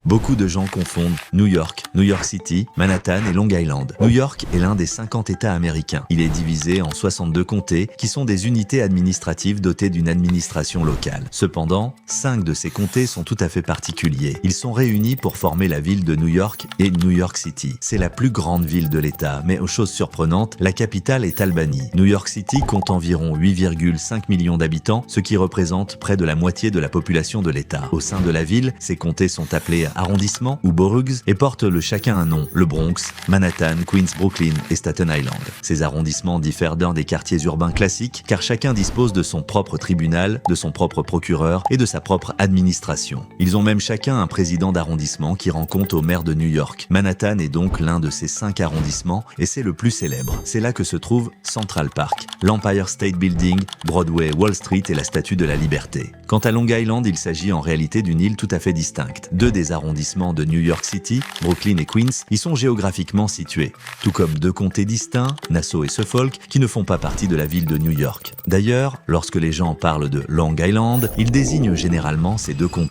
Beaucoup de gens confondent New York, New York City, Manhattan et Long Island. New York est l'un des 50 États américains. Il est divisé en 62 comtés qui sont des unités administratives dotées d'une administration locale. Cependant, 5 de ces comtés sont tout à fait particuliers. Ils sont réunis pour former la ville de New York et New York City. C'est la plus grande ville de l'État, mais aux choses surprenantes, la capitale est Albany. New York City compte environ 8,5 millions d'habitants, ce qui représente près de la moitié de la population de l'État. Au sein de la ville, ces comtés sont appelés arrondissements ou boroughs et portent chacun un nom, le Bronx, Manhattan, Queens, Brooklyn et Staten Island. Ces arrondissements diffèrent d'un des quartiers urbains classiques car chacun dispose de son propre tribunal, de son propre procureur et de sa propre administration. Ils ont même chacun un président d'arrondissement qui rend compte au maire de New York. Manhattan est donc l'un de ces 5 arrondissements et c'est le plus célèbre. C'est là que se trouve Central Park, l'Empire State Building, Broadway, Wall Street et la Statue de la Liberté. Quant à Long Island, il s'agit en réalité d'une île tout à fait distincte. Deux des arrondissements de New York City, Brooklyn et Queens, y sont géographiquement situés, tout comme 2 comtés distincts, Nassau et Suffolk, qui ne font pas partie de la ville de New York. D'ailleurs, lorsque les gens parlent de Long Island, ils désignent généralement ces 2 comtés.